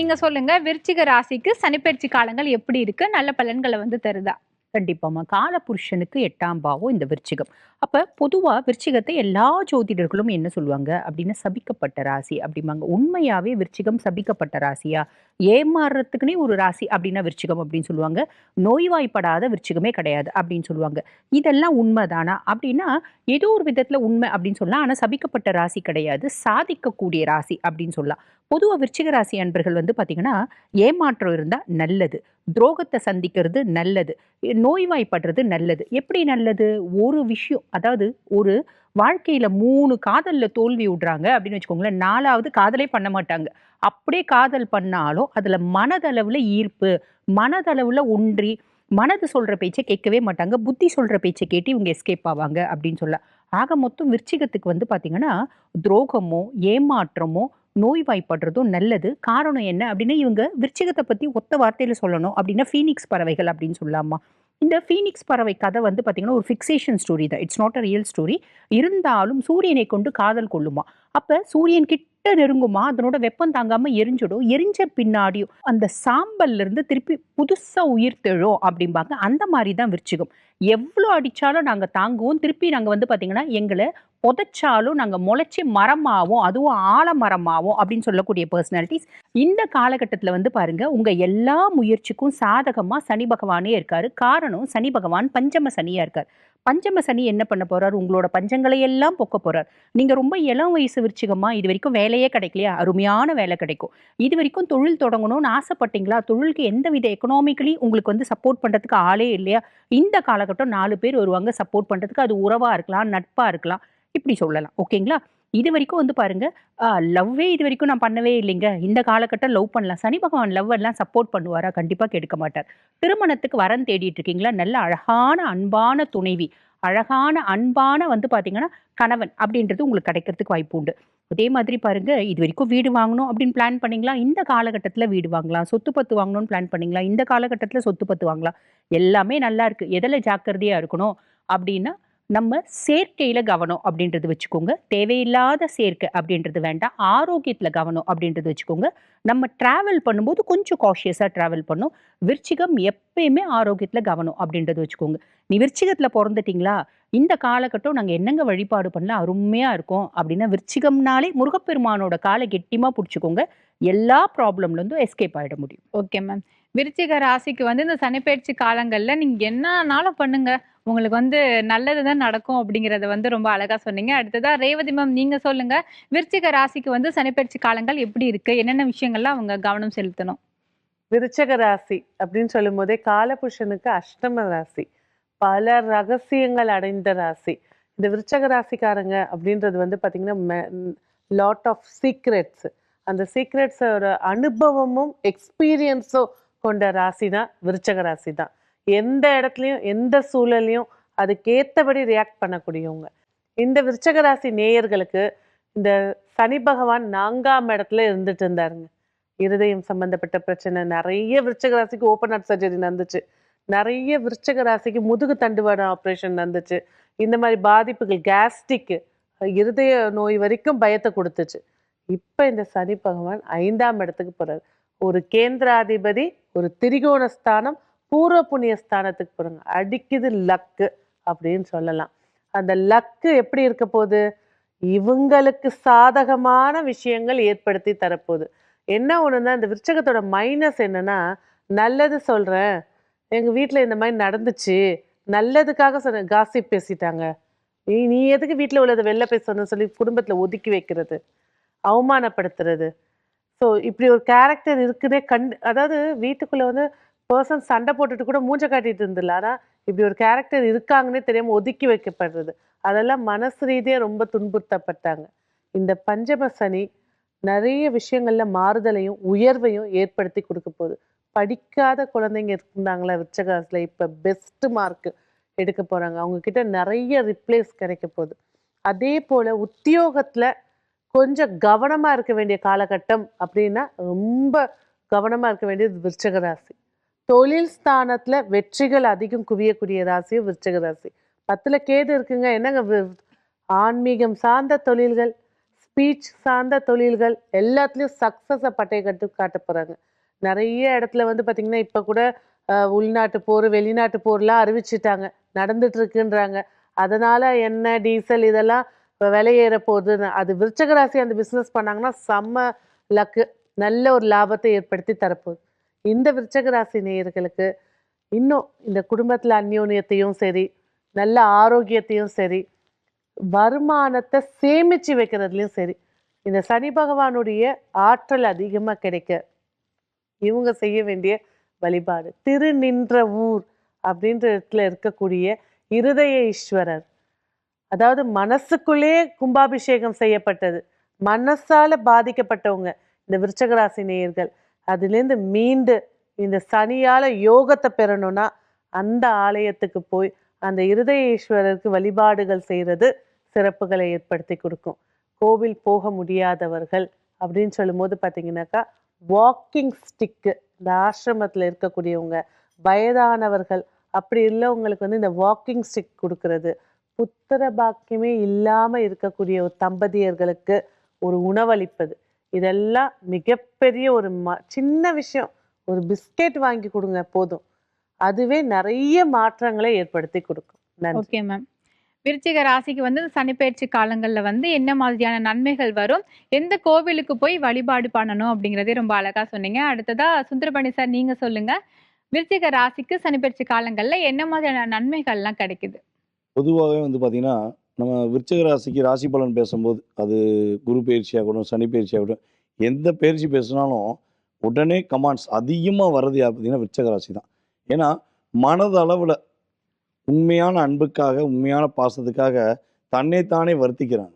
நீங்க சொல்லுங்க. விருச்சிக ராசிக்கு சனிப்பெயர்ச்சி காலங்கள் எப்படி இருக்கு? நல்ல பலன்கள வந்து தருதா? கண்டிப்பாம்மா. காலபுருஷனுக்கு 8ஆம் பாவம் இந்த விருச்சிகம். அப்ப பொதுவா விருச்சிகத்தை எல்லா ஜோதிடர்களும் என்ன சொல்லுவாங்க அப்டின்னா, சபிக்கப்பட்ட ராசி அப்டிம்பாங்க. உண்மையாவே விருச்சிகம் சபிக்கப்பட்ட ராசியா? ஏமாறுறதுக்குன்னே ஒரு ராசி அப்டின்னா விருச்சிகம் அப்டின்னு சொல்லுவாங்க. நோய்வாய்ப்படாத விருச்சிகமே கிடையாது அப்டின்னு சொல்லுவாங்க. இதெல்லாம் உண்மதானா? அப்டின்னா, ஏதோ ஒரு விதத்துல உண்மை அப்டின்னு சொல்லலாம். ஆனா சபிக்கப்பட்ட ராசி கிடையாது. சாதிக்கக்கூடிய ராசி அப்டின்னு சொல்லலாம். பொதுவா விருச்சிக ராசி அன்பர்கள் வந்து பார்த்தீங்கன்னா, ஏமாற்றம் இருந்தா நல்லது. துரோகத்த சந்திக்கிறது நல்லது. நோய்வாய்ப்படுறது நல்லது. எப்படி நல்லது? ஒரு விஷயம் அதாவது ஒரு வாழ்க்கையில 3 காதல்ல தோல்வி உட்றாங்க அப்படின்னு வச்சுக்கோங்களேன். 4வது காதலே பண்ண மாட்டாங்க. அப்படியே காதல் பண்ணாலும், அதுல மனதளவுல ஈர்ப்பு, மனதளவுல ஒன்றி, மனது சொல்ற பேச்ச கேட்கவே மாட்டாங்க. புத்தி சொல்ற பேச்ச கேட்டு இவங்க எஸ்கேப் ஆவாங்க அப்படின்னு சொல்லலாம். ஆக மொத்தம் விருச்சிகத்துக்கு வந்து பார்த்தீங்கன்னா, துரோகமோ, ஏமாற்றமோ, நோய்வாய்ப்படுறதும் நல்லது. காரணம் என்ன அப்படின்னா, இவங்க விருச்சிகத்த பத்தி ஒத்த வார்த்தையில சொல்லணும் அப்படின்னா, ஃபீனிக்ஸ் பறவைகள் அப்படின்னு சொல்லலாமா. இந்த ஃபீனிக்ஸ் பறவை கதை வந்து பார்த்தீங்கன்னா, ஒரு ஃபிக்சேஷன் ஸ்டோரி தான். It's not a real story. இருந்தாலும் சூரியனை கொண்டு காதல் கொள்ளுமாம். அப்ப சூரியன் கிட்ட நெருங்குமா, அதனோட வெப்பம் தாங்காம எரிஞ்சிடும். எரிஞ்ச பின்னாடியும் அந்த சாம்பல்ல இருந்து திருப்பி புதுசா உயிர் தெழும் அப்படிம்பாங்க. அந்த மாரி தான் விருச்சிகம். எவ்ளோ அடிச்சாலும் நாங்க தாங்குவோம். திருப்பி நாங்க வந்து பார்த்தீங்கன்னா, எங்கள புதைச்சாலும் நாங்க முளைச்சு மரமாவோம். அதுவும் ஆலமரமாவோம் அப்படின்னு சொல்லக்கூடிய பெர்சனாலிட்டீஸ். இந்த காலகட்டத்தில வந்து பாருங்க, உங்க எல்லா முயற்சிக்கும் சாதகமா சனி பகவானே இருக்காரு. காரணம் சனி பகவான் பஞ்சம சனியா இருக்கார். பஞ்சம சனி என்ன பண்ண போறார்? உங்களோட பஞ்சங்களை எல்லாம் போக்க போறார். நீங்க ரொம்ப இளம் வயசு விருச்சிகமா, இதுவரைக்கும் வேலையே கிடைக்கலையா? அருமையான வேலை கிடைக்கும். இதுவரைக்கும் தொழில் தொடங்கணும்னு ஆசைப்பட்டீங்களா? தொழிலுக்கு எந்தவித எக்கனாமிக்கலி உங்களுக்கு வந்து சப்போர்ட் பண்றதுக்கு ஆளே இல்லையா? இந்த காலகட்டம் 4 பேர் வருவாங்க சப்போர்ட் பண்றதுக்கு. அது உறவா இருக்கலாம், நட்பா இருக்கலாம். இப்படி சொல்லலாம். ஓகேங்களா? இதுவரைக்கும் வந்து பாருங்க, லவ்வே இதுவரைக்கும் நான் பண்ணவே இல்லைங்க. இந்த காலகட்டம் லவ் பண்ணலாம். சனி பகவான் லவ் எல்லாம் சப்போர்ட் பண்ணுவாரா? கண்டிப்பா கெடுக்க மாட்டார். திருமணத்துக்கு வரன் தேடிட்டு இருக்கீங்களா? நல்ல அழகான, அன்பான துணைவி, அழகான, அன்பான வந்து பார்த்தீங்கன்னா, கணவன் அப்படின்றது உங்களுக்கு கிடைக்கிறதுக்கு வாய்ப்பு உண்டு. அதே மாதிரி பாருங்க, இதுவரைக்கும் வீடு வாங்கணும் அப்படின்னு பிளான் பண்ணீங்களா? இந்த காலகட்டத்தில வீடு வாங்கலாம். சொத்து பத்து வாங்கணும்னு பிளான் பண்ணீங்களா? இந்த காலகட்டத்தில சொத்து பத்து வாங்கலாம். எல்லாமே நல்லா இருக்கு. எதுல ஜாக்கிரதையா இருக்கணும் அப்படின்னா, நம்ம சேர்க்கையில கவனம் அப்படின்றது வச்சுக்கோங்க. தேவையில்லாத சேர்க்கை அப்படின்றது வேண்டாம். ஆரோக்கியத்தில கவனம் அப்படின்றது வச்சுக்கோங்க. நம்ம டிராவல் பண்ணும்போது கொஞ்சம் காஷியஸா டிராவல் பண்ணணும். விருச்சிகம் எப்பயுமே ஆரோக்கியத்தில கவனம் அப்படின்றது வச்சுக்கோங்க. நீ விருச்சிகத்தில பொறந்துட்டீங்களா? இந்த காலகட்டம் நாங்க என்னங்க வழிபாடு பண்ணலாம் அருமையா இருக்கும் அப்படின்னா, விருச்சிகம்னாலே முருகப்பெருமானோட கால கெட்டியமா புடிச்சுக்கோங்க. எல்லா ப்ராப்ளம்ல இருந்தும் எஸ்கேப் ஆயிட முடியும். Okay ma'am. விருச்சிக ராசிக்கு வந்து இந்த சனிப்பெயர்ச்சி காலங்கள்ல நீங்க என்னனாலும் பண்ணுங்க. உங்களுக்கு வந்து நல்லது தான் நடக்கும் அப்படிங்கிறத வந்து ரொம்ப அழகா சொன்னீங்க. அடுத்ததா ரேவதி மேம் நீங்க சொல்லுங்க. விருச்சிக ராசிக்கு வந்து சனிப்பெயர்ச்சி காலங்கள் எப்படி இருக்கு? என்னென்ன விஷயங்கள்ல அவங்க கவனம் செலுத்தணும்? விருச்சக ராசி அப்படின்னு சொல்லும்போதே காலபுருஷனுக்கு அஷ்டம ராசி. பல ரகசியங்கள் அடைந்த ராசி. இந்த விருச்சக ராசிக்காரங்க அப்படின்றது வந்து பார்த்தீங்கன்னா, லாட் ஆஃப் சீக்ரெட்ஸ். அந்த சீக்ரெட்ஸோட அனுபவமும், எக்ஸ்பீரியன்ஸும் கொண்ட ராசி தான் விருச்சக ராசி தான். எந்த இடத்துலயும், எந்த சூழல்லயும் அதுக்கேத்தபடி ரியாக்ட் பண்ணக்கூடியவங்க. இந்த விருச்சக ராசி நேயர்களுக்கு இந்த சனி பகவான் 4ஆம் இடத்துல இருந்துட்டு இருந்தாருங்க. இருதயம் சம்பந்தப்பட்ட பிரச்சனை நிறைய விருச்சக ராசிக்கு ஓப்பன் ஹார்ட் சர்ஜரி நடந்துச்சு. நிறைய விருச்சக ராசிக்கு முதுகு தண்டுவட ஆப்ரேஷன் நடந்துச்சு. இந்த மாதிரி பாதிப்புகள் கேஸ்ட்ரிக், இருதய நோய் வரைக்கும் பயத்தை கொடுத்துச்சு. இப்ப இந்த சனி பகவான் 5ஆம் இடத்துக்கு போறாரு. ஒரு கேந்திராதிபதி, ஒரு திரிகோண ஸ்தானம், பூர்வ புண்ணிய ஸ்தானத்துக்கு போறாங்க. அடிக்குது லக்கு அப்படின்னு சொல்லலாம். அந்த லக்கு எப்படி இருக்க போகுது? இவங்களுக்கு சாதகமான விஷயங்கள் ஏற்படுத்தி தரப்போகுது. என்ன ஒண்ணுன்னா, இந்த விருச்சகத்தோட மைனஸ் என்னன்னா, நல்லது சொல்றேன். எங்க வீட்ல இந்த மாரி நடந்துச்சு. நல்லதுக்காக சொன்னேன். காசிப் பேசிட்டாங்க. நீ எதுக்கு வீட்ல உள்ளத வெளில பேசணும்னு சொல்லி குடும்பத்துல ஒதுக்கி வைக்கிறது, அவமானப்படுத்துறது. ஸோ இப்படி ஒரு கேரக்டர் இருக்குன்னே அதாவது வீட்டுக்குள்ள வந்து பெர்சன் சண்டை போட்டுட்டு கூட மூஞ்ச காட்டிட்டு இருந்துடலாம். ஆனா, இப்படி ஒரு கேரக்டர் இருக்காங்கன்னே தெரியாம ஒதுக்கி வைக்கப்படுறது. அதெல்லாம் மனசு ரீதியா ரொம்ப துன்புறுத்தப்பட்டாங்க. இந்த பஞ்சம சனி நிறைய விஷயங்கள்ல மாறுதலையும், உயர்வையும் ஏற்படுத்தி குடுக்க போகுது. படிக்காத குழந்தைங்க இருந்தாங்களா விருச்சகராசில, இப்ப பெஸ்ட் மார்க் எடுக்க போறாங்க. அவங்க கிட்ட நிறைய ரிப்ளேஸ் கிடைக்க போகுது. அதே போல உத்தியோகத்துல கொஞ்சம் கவனமா இருக்க வேண்டிய காலகட்டம் அப்படின்னா, ரொம்ப கவனமா இருக்க வேண்டியது விருச்சக ராசி. தொழில் ஸ்தானத்துல வெற்றிகள் அதிகம் குவியக்கூடிய ராசியும் விருச்சக ராசி. 10ல கேது இருக்குங்க. என்னங்க ஆன்மீகம் சார்ந்த தொழில்கள், ஸ்பீச் சார்ந்த தொழில்கள் எல்லாத்துலேயும் சக்ஸஸை பட்டை கட்டு காட்ட போகிறாங்க. நிறைய இடத்துல வந்து பார்த்திங்கன்னா இப்போ கூட உள்நாட்டு போர் வெளிநாட்டு போர்லாம் அறிவிச்சிட்டாங்க, நடந்துட்டு இருக்குன்றாங்க. அதனால் எண்ணெய் டீசல் இதெல்லாம் விலை ஏற போகுதுன்னு. அது விருச்சக ராசி அந்த பிஸ்னஸ் பண்ணாங்கன்னா செம்ம லக்கு, நல்ல ஒரு லாபத்தை ஏற்படுத்தி தரப்போகுது. இந்த விருச்சக ராசி நேயர்களுக்கு இன்னும் இந்த குடும்பத்தில் அந்யோன்யத்தையும் சரி, நல்ல ஆரோக்கியத்தையும் சரி, வருமானத்தை சேமிச்சு வைக்கிறதுலையும் சரி, இந்த சனி பகவானுடைய ஆற்றல் அதிகமாக கிடைக்க இவங்க செய்ய வேண்டிய வழிபாடு திருநின்ற ஊர் அப்படின்ற இடத்துல இருக்கக்கூடிய இருதய ஈஸ்வரர். அதாவது மனசுக்குள்ளே கும்பாபிஷேகம் செய்யப்பட்டது, மனசால பாதிக்கப்பட்டவங்க இந்த விருச்சக ராசி நேயர்கள் அதுலேருந்து மீண்டு இந்த சனியால யோகத்தை பெறணும்னா அந்த ஆலயத்துக்கு போய் அந்த இருதய ஈஸ்வரருக்கு வழிபாடுகள் செய்கிறது சிறப்புகளை ஏற்படுத்தி கொடுக்கும். கோவில் போக முடியாதவர்கள் அப்படின்னு சொல்லும்போது பார்த்தீங்கன்னாக்கா வாக்கிங் ஸ்டிக்கு, இந்த ஆசிரமத்தில் இருக்கக்கூடியவங்க வயதானவர்கள் அப்படி இல்லவங்களுக்கு வந்து இந்த வாக்கிங் ஸ்டிக் கொடுக்கறது, புத்திர பாக்கியமே இல்லாமல் இருக்கக்கூடிய ஒரு தம்பதியர்களுக்கு ஒரு உணவளிப்பது, இதெல்லாம் மிகப்பெரிய ஒரு சின்ன விஷயம். ஒரு பிஸ்கெட் வாங்கி கொடுங்க போதும், அதுவே நிறைய மாற்றங்களை ஏற்படுத்தி கொடுக்கும். நன்றி. Okay ma'am. விருச்சிக ராசிக்கு வந்து சனிப்பெயர்ச்சி காலங்கள்ல வந்து என்ன மாதிரியான நன்மைகள் வரும், எந்த கோவிலுக்கு போய் வழிபாடு பண்ணணும் அப்படிங்கிறதே ரொம்ப அழகா சொன்னீங்க. அடுத்ததா சுந்தரபாணி சார் நீங்க சொல்லுங்க, விருச்சிக ராசிக்கு சனிப்பெயர்ச்சி காலங்கள்ல என்ன மாதிரியான நன்மைகள்லாம் கிடைக்குது? பொதுவாகவே வந்து பார்த்தீங்கன்னா, நம்ம விருச்சிக ராசிக்கு ராசி பலன் பேசும்போது, அது குரு பயிற்சி ஆகட்டும், சனி பயிற்சி ஆகட்டும், எந்த பயிற்சி பேசினாலும் உடனே கமாண்ட்ஸ் அதிகமாக வர்றது யார் பார்த்தீங்கன்னா விருச்சிக ராசி தான். ஏன்னா மனதளவில் உண்மையான அன்புக்காக, உண்மையான பாசத்துக்காக தன்னைத்தானே வருத்திக்கிறாங்க.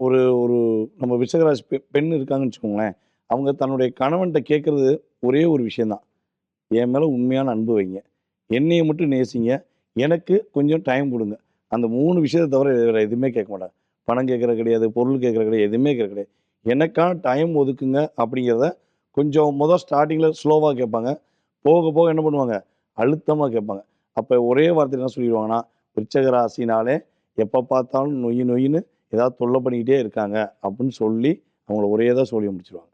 ஒரு ஒரு நம்ம விருச்சிக ராசி பெண் இருக்காங்கன்னு வச்சுக்கோங்களேன், அவங்க தன்னுடைய கணவன்கிட்ட கேட்குறது ஒரே ஒரு விஷயந்தான், என் மேலே உண்மையான அன்பு வைங்க, என்னையை மட்டும் நேசிங்க, எனக்கு கொஞ்சம் டைம் கொடுங்க. அந்த 3 விஷயத்தை தவிர வேறு எதுவுமே கேட்க மாட்டாங்க. பணம் கேட்குறது கிடையாது, பொருள் கேட்குறது கிடையாது, எதுவுமே கேட்குறது கிடையாது. எனக்கான டைம் ஒதுக்குங்க அப்படிங்கிறத கொஞ்சம் ஸ்டார்டிங்கில் ஸ்லோவாக கேட்பாங்க. போக போக என்ன பண்ணுவாங்க, அழுத்தமாக கேட்பாங்க. அப்போ ஒரே வார்த்தையில் என்ன சொல்லிடுவாங்கன்னா, விருச்சிக ராசினாலே எப்போ பார்த்தாலும் நொய் நொயின்னு ஏதாவது தொல்லை பண்ணிக்கிட்டே இருக்காங்க அப்படின்னு சொல்லி அவங்கள ஒரே தான் சொல்லி முடிச்சிருவாங்க.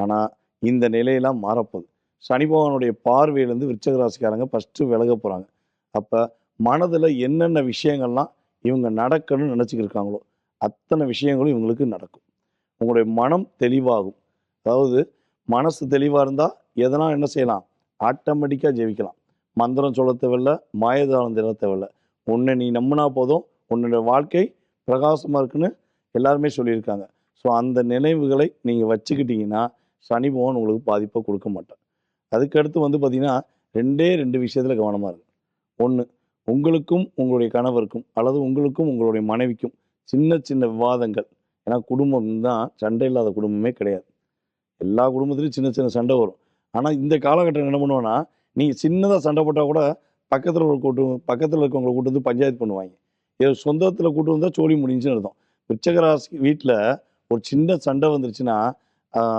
ஆனால் இந்த நிலையெல்லாம் மாறப்போகுது. சனி பகவானுடைய பார்வையிலேருந்து விருச்சிக ராசிக்காரங்க ஃபஸ்ட்டு விலக போகிறாங்க. அப்போ மனதில் என்னென்ன விஷயங்கள்லாம் இவங்க நடக்கணும்னு நினச்சிக்கிருக்காங்களோ அத்தனை விஷயங்களும் இவங்களுக்கு நடக்கும். உங்களுடைய மனம் தெளிவாகும். அதாவது மனசு தெளிவாக இருந்தால் எதனால் என்ன செய்யலாம், ஆட்டோமேட்டிக்காக ஜெயிக்கலாம். மந்திரம் சொல்ல தேவையில்ல, மாயதானம் தேட தேவையில்ல. உன்னை நீ நம்பினா போதும், உன்னுடைய வாழ்க்கை பிரகாசமாக இருக்குன்னு எல்லாருமே சொல்லியிருக்காங்க. ஸோ அந்த நினைவுகளை நீங்கள் வச்சுக்கிட்டிங்கன்னா சனி பகவான் உங்களுக்கு பாதிப்பை கொடுக்க மாட்டார். அதுக்கடுத்து வந்து பார்த்திங்கன்னா 2 விஷயத்தில் கவனமாக இருக்கும். ஒன்று, உங்களுக்கும் உங்களுடைய கணவருக்கும் அல்லது உங்களுக்கும் உங்களுடைய மனைவிக்கும் சின்ன சின்ன விவாதங்கள். ஏன்னா குடும்பம் தான் சண்டை இல்லாத குடும்பமே கிடையாது. எல்லா குடும்பத்துலையும் சின்ன சின்ன சண்டை வரும். ஆனால் இந்த காலகட்டம் என்ன பண்ணுவோன்னா, நீங்கள் சின்னதாக சண்டை போட்டால் கூட பக்கத்தில் இருக்கவங்களை கூட்டு வந்து பஞ்சாயத்து பண்ணுவாங்க. ஏதோ சொந்தத்தில் கூட்டு வந்தால் சோழி முடிஞ்சுன்னு அர்த்தம். விருச்சிக ராசி வீட்டில் ஒரு சின்ன சண்டை வந்துருச்சுன்னா,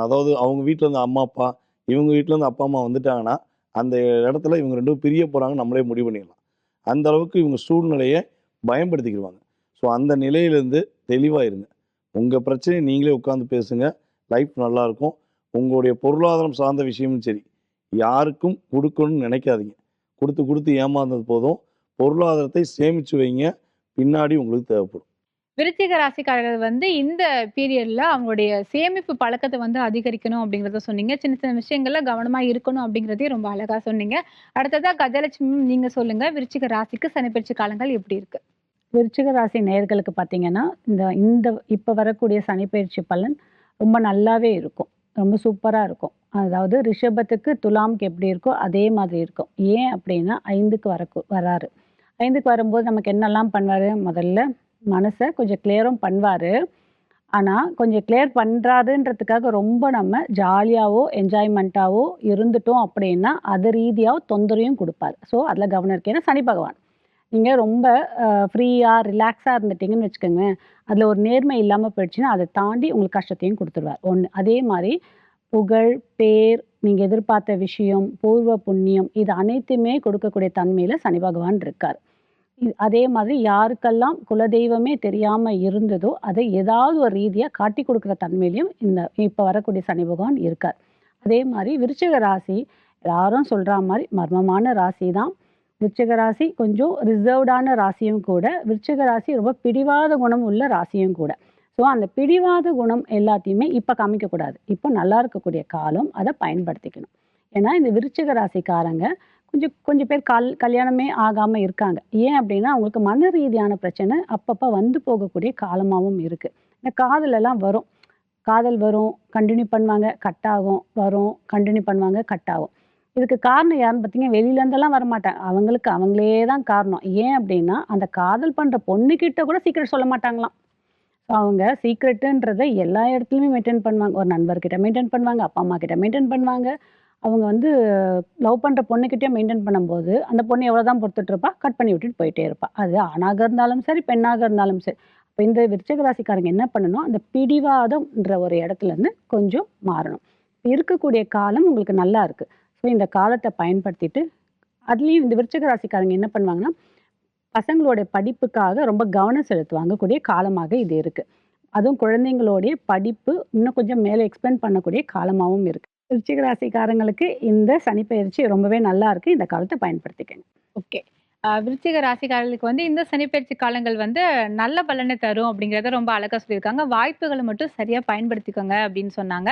அதாவது அவங்க வீட்டில் இருந்து அம்மா அப்பா, இவங்க வீட்டிலேருந்து அப்பா அம்மா வந்துட்டாங்கன்னா அந்த இடத்துல இவங்க 2 பேரும் பிரிய போகிறாங்க, நம்மளே முடிவு பண்ணிடலாம். அந்த அளவுக்கு இவங்க சூழ்நிலையை பயன்படுத்திக்கிடுவாங்க. ஸோ அந்த நிலையிலேருந்து தெளிவாக இருங்க. உங்கள் பிரச்சனையை நீங்களே உட்காந்து பேசுங்க, லைஃப் நல்லாயிருக்கும். உங்களுடைய பொருளாதாரம் சார்ந்த விஷயமும் சரி, யாருக்கும் கொடுக்கணும்னு நினைக்காதீங்க. கொடுத்து ஏமாந்தது போதும். பொருளாதாரத்தை சேமித்து வைங்க, பின்னாடி உங்களுக்கு தேவைப்படும். விருச்சிக ராசிக்காரர்கள் வந்து இந்த பீரியட்ல அவங்களுடைய சேமிப்பு பழக்கத்தை வந்து அதிகரிக்கணும் அப்படிங்கிறத சொன்னீங்க. சின்ன சின்ன விஷயங்கள்ல கவனமா இருக்கணும் அப்படிங்கிறதையும் ரொம்ப அழகா சொன்னீங்க. அடுத்ததா கஜலட்சுமி நீங்க சொல்லுங்க, விருச்சிக ராசிக்கு சனிப்பெயர்ச்சி காலங்கள் எப்படி இருக்கு? விருச்சிக ராசி நேயர்களுக்கு பார்த்தீங்கன்னா, இந்த இந்த இப்போ வரக்கூடிய சனிப்பெயர்ச்சி பலன் ரொம்ப நல்லாவே இருக்கும். ரொம்ப சூப்பராக இருக்கும். அதாவது ரிஷபத்துக்கு துலாம்க்கு எப்படி இருக்கோ அதே மாதிரி இருக்கும். ஏன் அப்படின்னா 5க்கு வராரு. 5க்கு வரும்போது நமக்கு என்னெல்லாம் பண்ணுவார், முதல்ல மனசை கொஞ்சம் கிளியரும் பண்ணுவார். ஆனால் கொஞ்சம் கிளியர் பண்ணுறாருன்றதுக்காக ரொம்ப நம்ம ஜாலியாகவோ என்ஜாய்மெண்ட்டாகவோ இருந்துட்டோம் அப்படின்னா அது ரீதியாக தொந்தரையும் கொடுப்பார். ஸோ அதில் கவனம் இருக்கு. ஏன்னா சனி பகவான் நீங்கள் ரொம்ப ஃப்ரீயாக ரிலாக்ஸாக இருந்துட்டிங்கன்னு வச்சுக்கோங்க, அதில் ஒரு நேர்மை இல்லாமல் போயிடுச்சுன்னா அதை தாண்டி உங்களுக்கு கஷ்டத்தையும் கொடுத்துருவார். ஒன்று. அதே மாதிரி புகழ், பேர், நீங்கள் எதிர்பார்த்த விஷயம், பூர்வ புண்ணியம் இது அனைத்துமே கொடுக்கக்கூடிய தன்மையில் சனி பகவான் இருக்கார். அதே மாதிரி யாருக்கெல்லாம் குலதெய்வமே தெரியாம இருந்ததோ, அதை ஏதாவது ஒரு ரீதியா காட்டிக் கொடுக்குற தன்மையிலயும் இப்ப வரக்கூடிய சனி பகவான் இருக்கார். அதே மாரி விருச்சிக ராசி எல்லாரும் சொல்றா மாரி மர்மமான ராசி தான். விருச்சிக ராசி கொஞ்சம் ரிசர்வ்டான ராசியும் கூட. விருச்சிக ராசி ரொம்ப பிடிவாத குணம் உள்ள ராசியும் கூட. ஸோ அந்த பிடிவாத குணம் எல்லாத்தையுமே இப்ப காமிக்கக்கூடாது. இப்ப நல்லா இருக்கக்கூடிய காலம், அத பயன்படுத்திக்கணும். ஏன்னா இந்த விருச்சிக ராசிக்காரங்க கொஞ்சம் கொஞ்சம் பேர் கல்யாணமே ஆகாம இருக்காங்க. ஏன் அப்படின்னா, அவங்களுக்கு மன ரீதியான பிரச்சனை அப்பப்ப வந்து போகக்கூடிய காலமாவும் இருக்கு. இந்த காதலெல்லாம் வரும். காதல் வரும், கன்டின்யூ பண்ணுவாங்க, கட் ஆகும், வரும், கன்டின்யூ பண்ணுவாங்க, கட் ஆகும். இதுக்கு காரணம் யாருன்னு பார்த்தீங்கன்னா, வெளியிலேருந்தெல்லாம் வரமாட்டாங்க. அவங்களுக்கு அவங்களே தான் காரணம். ஏன் அப்படின்னா, அந்த காதல் பண்ற பொண்ணுகிட்ட கூட சீக்ரெட் சொல்ல மாட்டாங்களாம். ஸோ அவங்க சீக்ரெட்டுன்றத எல்லா இடத்துலயுமே மெயின்டெயின் பண்ணுவாங்க. ஒரு நண்பர்கிட்ட மெயின்டெயின் பண்ணுவாங்க, அப்பா, அம்மா கிட்ட மெயின்டெயின் பண்ணுவாங்க. அவங்க வந்து லவ் பண்ற பொண்ணுகிட்டயே மெயின்டெயின் பண்ணும்போது, அந்த பொண்ணு எவ்வளோதான் பொறுத்துட்டு இருப்பா, கட் பண்ணி விட்டுட்டு போயிட்டே இருப்பா. அது ஆணாக இருந்தாலும் சரி, பெண்ணாக இருந்தாலும் சரி. அப்ப இந்த விருச்சிக ராசிக்காரங்க என்ன பண்ணணும், அந்த பிடிவாதம்ன்ற ஒரு இடத்துலேருந்து கொஞ்சம் மாறணும். இருக்கக்கூடிய காலம் உங்களுக்கு நல்லா இருக்கு. ஸோ இந்த காலத்த பயன்படுத்திட்டு, அதுலயும் இந்த விருச்சிக ராசிக்காரங்க என்ன பண்ணுவாங்கன்னா, பசங்களோட படிப்புக்காக ரொம்ப கவனம் செலுத்துவாங்க கூடிய காலமாக இது இருக்கு. அதுவும் குழந்தைங்களுடைய படிப்பு இன்னும் கொஞ்சம் மேலே எக்ஸ்பெண்ட் பண்ணக்கூடிய காலமாவும் இருக்கு. விருச்சிக ராசிக்காரங்களுக்கு இந்த சனிப்பெயர்ச்சி ரொம்பவே நல்லா இருக்கு. இந்த காலத்த பயன்படுத்திக்கங்க. ஓகே. விருச்சிக ராசிக்காரர்களுக்கு வந்து இந்த சனிப்பெயர்ச்சி காலங்கள் வந்து நல்ல பலனை தரும் அப்படிங்கிறத ரொம்ப அழகா சொல்லியிருக்காங்க. வாய்ப்புகளை மட்டும் சரியா பயன்படுத்திக்கோங்க அப்படின்னு சொன்னாங்க.